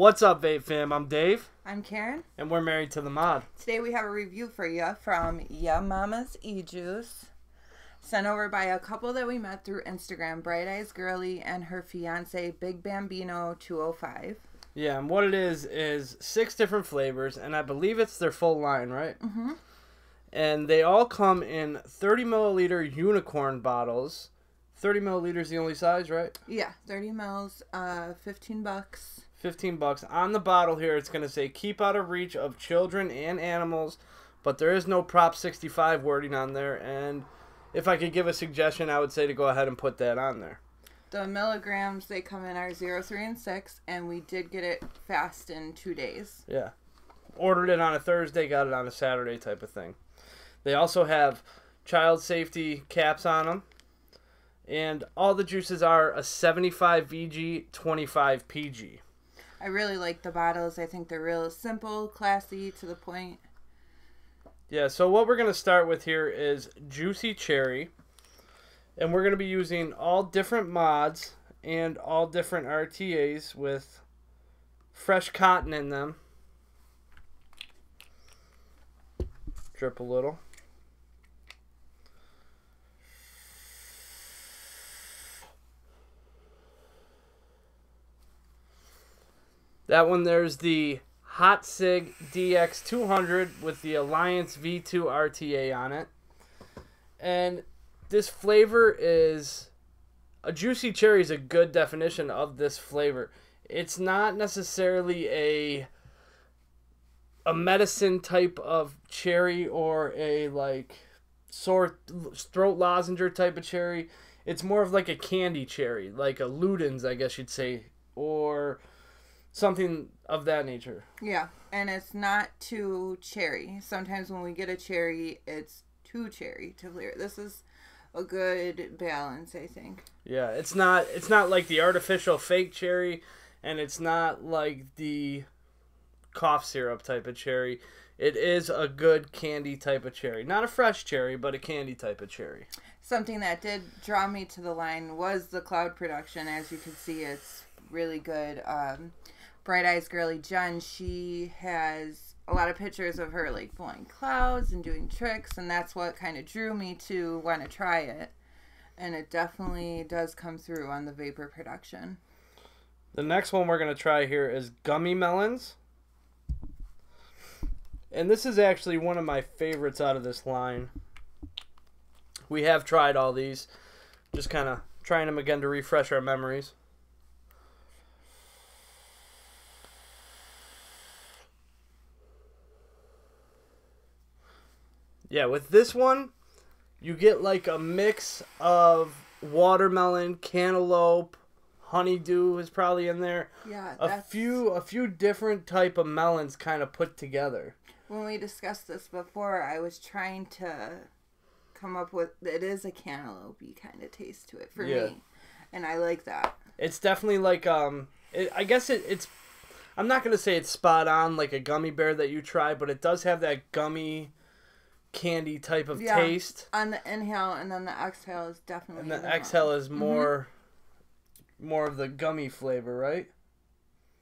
What's up, Vape Fam? I'm Dave. I'm Karen. And we're married to the mod. Today we have a review for you from YaMommasEjuice, sent over by a couple that we met through Instagram, Bright Eyes Girly and her fiance, Big Bambino 205. Yeah, and what it is 6 different flavors, and I believe it's their full line, right? Mm-hmm. And they all come in 30 milliliter unicorn bottles. 30 milliliters the only size, right? Yeah, 30 mils, $15. $15. On the bottle here, it's going to say, keep out of reach of children and animals, but there is no Prop 65 wording on there, and if I could give a suggestion, I would say to go ahead and put that on there. The milligrams they come in are 0, 3, and 6, and we did get it fast in 2 days. Yeah. Ordered it on a Thursday, got it on a Saturday type of thing. They also have child safety caps on them. And all the juices are a 75 VG, 25 PG. I really like the bottles. I think they're real simple, classy, to the point. Yeah, so what we're going to start with here is Juicy Cherry. And we're going to be using all different mods and all different RTAs with fresh cotton in them. Drip a little. That one, there's the Hot Sig DX200 with the Alliance V2 RTA on it. And this flavor is... A juicy cherry is a good definition of this flavor. It's not necessarily a medicine type of cherry or a like sore throat lozenge type of cherry. It's more of like a candy cherry, like a Luden's, I guess you'd say, or something of that nature. Yeah, and it's not too cherry. Sometimes when we get a cherry, it's too cherry to flavor. This is a good balance, I think. Yeah, it's not like the artificial fake cherry, and it's not like the cough syrup type of cherry. It is a good candy type of cherry. Not a fresh cherry, but a candy type of cherry. Something that did draw me to the line was the cloud production. As you can see, it's really good. Bright Eyes Girly Jen, she has a lot of pictures of her like blowing clouds and doing tricks, and that's what kind of drew me to want to try it. And it definitely does come through on the vapor production. The next one we're going to try here is Gummy Melons. And this is actually one of my favorites out of this line. We have tried all these. Just kind of trying them again to refresh our memories. Yeah, with this one, you get like a mix of watermelon, cantaloupe, honeydew is probably in there. Yeah, a few different type of melons kind of put together. When we discussed this before, I was trying to come up with, it is a cantaloupe-y kind of taste to it for me, and I like that. It's definitely like I guess it's I'm not gonna say it's spot on like a gummy bear that you try, but it does have that gummy candy type of taste on the inhale, and then the exhale is definitely. And the exhale is more of the gummy flavor, right?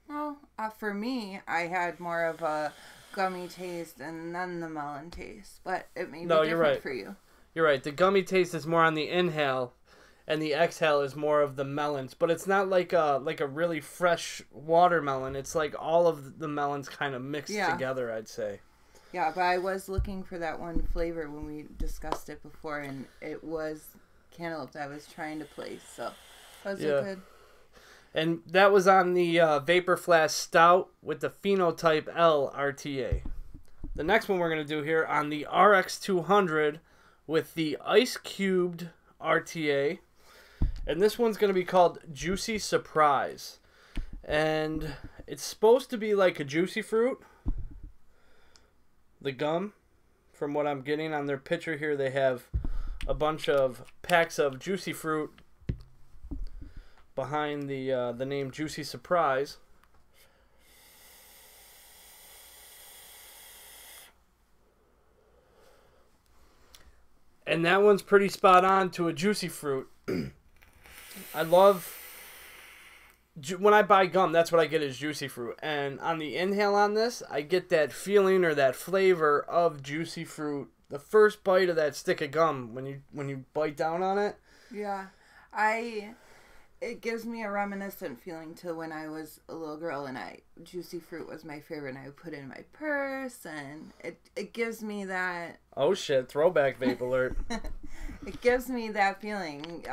Well, for me, I had more of a gummy taste and then the melon taste, but it may be different for you. You're right. The gummy taste is more on the inhale, and the exhale is more of the melons. But it's not like a really fresh watermelon. It's like all of the melons kind of mixed together, I'd say. Yeah, but I was looking for that one flavor when we discussed it before, and it was cantaloupe that I was trying to place. So that was good. And that was on the Vapor Flask Stout with the Phenotype L RTA. The next one we're going to do here on the RX200 with the Ice Cubed RTA. And this one's going to be called Juicy Surprise. And it's supposed to be like a juicy fruit. The gum, from what I'm getting on their picture here, they have a bunch of packs of juicy fruit behind the name Juicy Surprise. And that one's pretty spot on to a juicy fruit. I love when I buy gum, that's what I get is juicy fruit. And on the inhale on this, I get that feeling or that flavor of juicy fruit. The first bite of that stick of gum when you bite down on it. Yeah. It gives me a reminiscent feeling to when I was a little girl and juicy fruit was my favorite and I would put it in my purse and it gives me that. Oh shit, throwback vape alert. It gives me that feeling.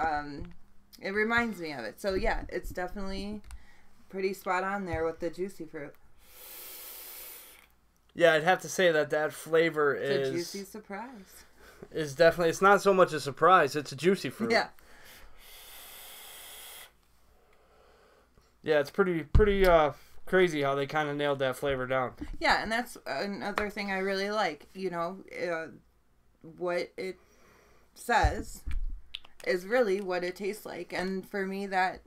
It reminds me of it. So yeah, it's definitely pretty spot on there with the juicy fruit. Yeah, I'd have to say that flavor it's a juicy surprise. Is definitely, it's not so much a surprise, it's a juicy fruit. Yeah. Yeah, it's pretty crazy how they kind of nailed that flavor down. Yeah, and that's another thing I really like. You know, what it says is really what it tastes like. And for me, that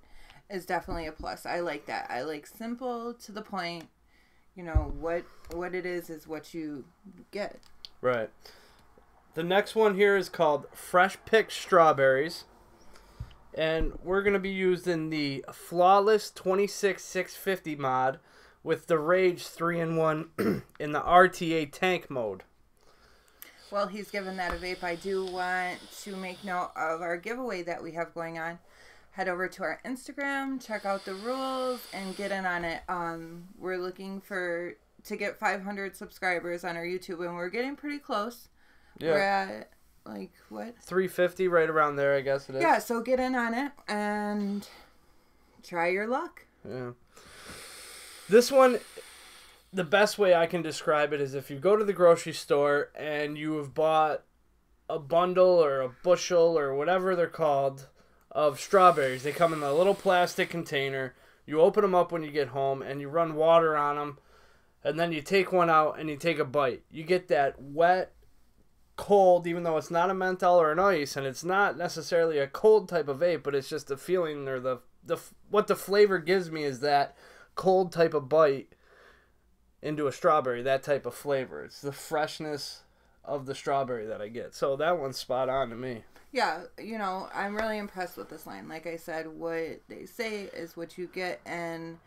is definitely a plus. I like that. I like simple, to the point. You know, what it is what you get. Right. The next one here is called Fresh Picked Strawberries. And we're going to be using the Flawless 26650 mod with the Rage 3-in-1 in the RTA tank mode. Well, he's given that a vape. I do want to make note of our giveaway that we have going on. Head over to our Instagram, check out the rules, and get in on it. We're looking to get 500 subscribers on our YouTube, and we're getting pretty close. Yeah. We're at, like, what? 350, right around there, I guess it is. Yeah, so get in on it and try your luck. Yeah. This one, the best way I can describe it is if you go to the grocery store and you have bought a bundle or a bushel or whatever they're called of strawberries. They come in a little plastic container. You open them up when you get home and you run water on them. And then you take one out and you take a bite. You get that wet, cold, even though it's not a menthol or an ice, and it's not necessarily a cold type of vape, but it's just the feeling or what the flavor gives me is that cold type of bite into a strawberry, that type of flavor. It's the freshness of the strawberry that I get. So that one's spot on to me. Yeah, you know, I'm really impressed with this line. Like I said, what they say is what you get, and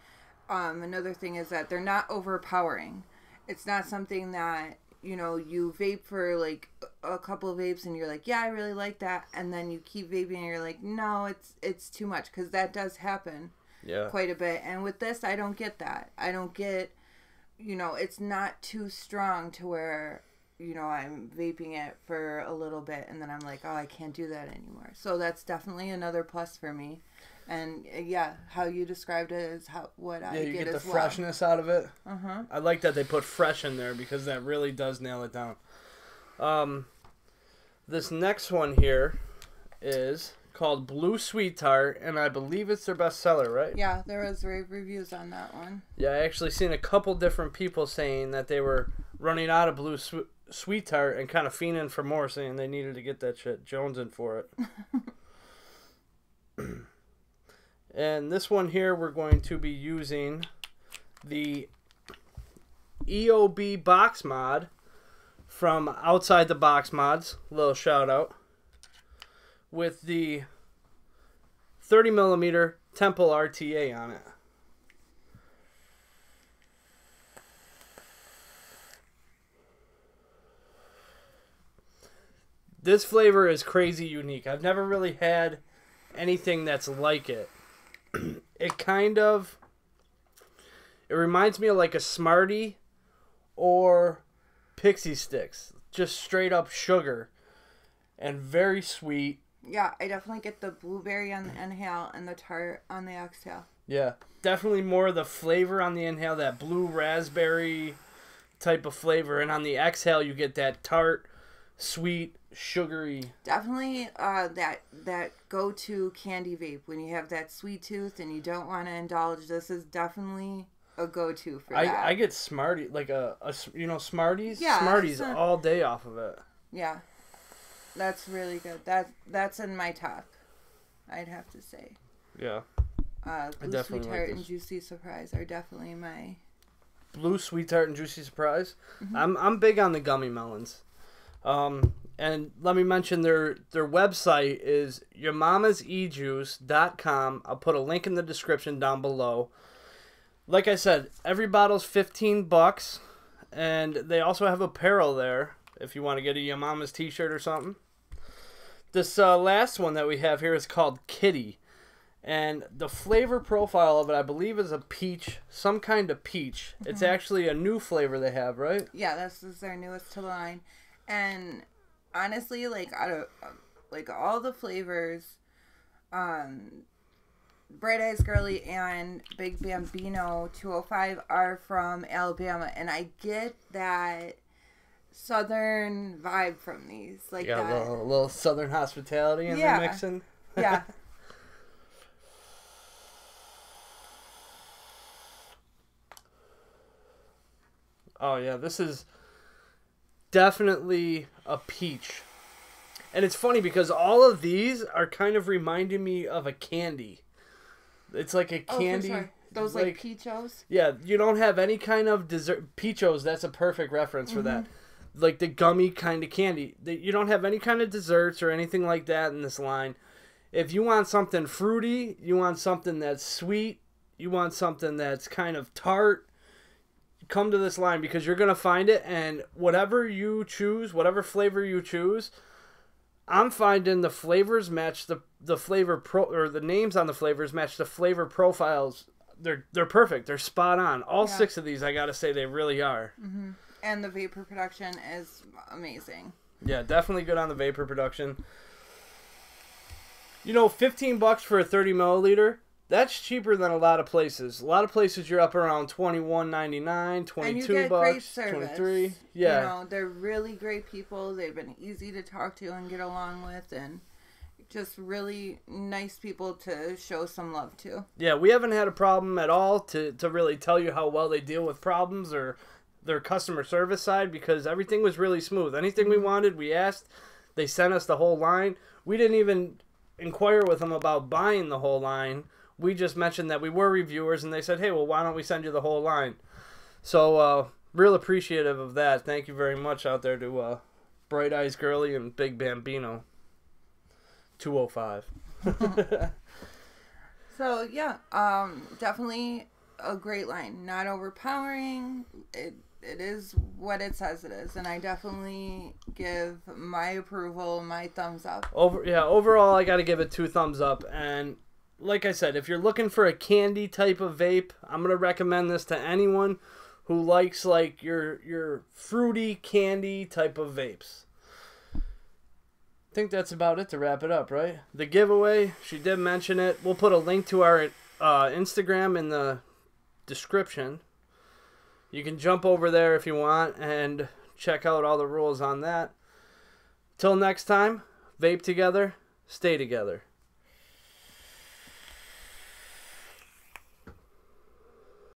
another thing is that they're not overpowering. It's not something that, you know, you vape for like a couple of vapes and you're like, yeah, I really like that, and then you keep vaping and you're like, no, it's too much, because that does happen quite a bit. And with this, I don't get that. I don't get, you know, it's not too strong to where, you know, I'm vaping it for a little bit and then I'm like, oh, I can't do that anymore. So that's definitely another plus for me. And yeah, how you described it is what I get as well. Yeah, you get the freshness out of it. Uh-huh. I like that they put fresh in there because that really does nail it down. This next one here is called Blue Sweet Tart, and I believe it's their best seller, right? Yeah, there was rave reviews on that one. Yeah, I actually seen a couple different people saying that they were running out of Blue Sweet Tart and kind of fiending for more, saying they needed to get that shit jonesing for it. And this one here, we're going to be using the EOB box mod from Outside the Box Mods. Little shout out. With the 30mm Temple RTA on it. This flavor is crazy unique. I've never really had anything that's like it. It reminds me of like a Smartie or Pixie Sticks. Just straight up sugar and very sweet. Yeah, I definitely get the blueberry on the inhale and the tart on the exhale. Yeah, definitely more of the flavor on the inhale, that blue raspberry type of flavor. And on the exhale, you get that tart, sweet, sugary. Definitely that go-to candy vape. When you have that sweet tooth and you don't want to indulge, this is definitely a go-to for that. I get Smartie, like a Smarties? Yeah. Smarties all day off of it. Yeah. That's really good. That's in my top, I'd have to say. Yeah. Blue Sweet Tart and Juicy Surprise are definitely my... Blue Sweet Tart and Juicy Surprise? Mm-hmm. I'm big on the gummy melons. And let me mention their website is YaMommasEjuice.com. I'll put a link in the description down below. Like I said, every bottle's $15, and they also have apparel there if you want to get a YaMommas t-shirt or something. This last one that we have here is called Kitty, and the flavor profile of it, I believe, is a peach, some kind of peach. Mm-hmm. It's actually a new flavor they have, right? Yeah, this is their newest to the line, and honestly, like out of like all the flavors, Bright Eyes Girly and Big Bambino 205 are from Alabama, and I get that southern vibe from these. Like yeah, that. A little southern hospitality in the mixing. Yeah. Oh yeah, this is definitely a peach. And it's funny because all of these are kind of reminding me of a candy. It's like a candy. Oh, for sure. Those like Peachos? Yeah, you don't have any kind of dessert. Peachos, that's a perfect reference for that. Like the gummy kind of candy. You don't have any kind of desserts or anything like that in this line. If you want something fruity, you want something that's sweet, you want something that's kind of tart, come to this line because you're going to find it, and whatever you choose, whatever flavor you choose, I'm finding the flavors match the flavor or the names on the flavors match the flavor profiles. They're perfect. They're spot on. All 6 of these, I got to say, they really are. Mm-hmm. And the vapor production is amazing. Yeah, definitely good on the vapor production. You know, $15 for a 30 milliliter, that's cheaper than a lot of places. A lot of places you're up around $21.99, $22, and you get great service. $23. Yeah. You know, they're really great people. They've been easy to talk to and get along with, and just really nice people to show some love to. Yeah, we haven't had a problem at all to really tell you how well they deal with problems or their customer service side, because everything was really smooth. Anything we wanted, we asked. They sent us the whole line. We didn't even inquire with them about buying the whole line. We just mentioned that we were reviewers, and they said, hey, well, why don't we send you the whole line? So, real appreciative of that. Thank you very much out there to Bright Eyes Girly and Big Bambino 205. So, yeah, definitely a great line. Not overpowering. It is what it says it is, and I definitely give my approval, my thumbs up. Overall, I got to give it 2 thumbs up, and like I said, if you're looking for a candy type of vape, I'm going to recommend this to anyone who likes like your fruity candy type of vapes. I think that's about it to wrap it up, right? The giveaway, she did mention it. We'll put a link to our Instagram in the description. You can jump over there if you want and check out all the rules on that. Till next time, vape together, stay together.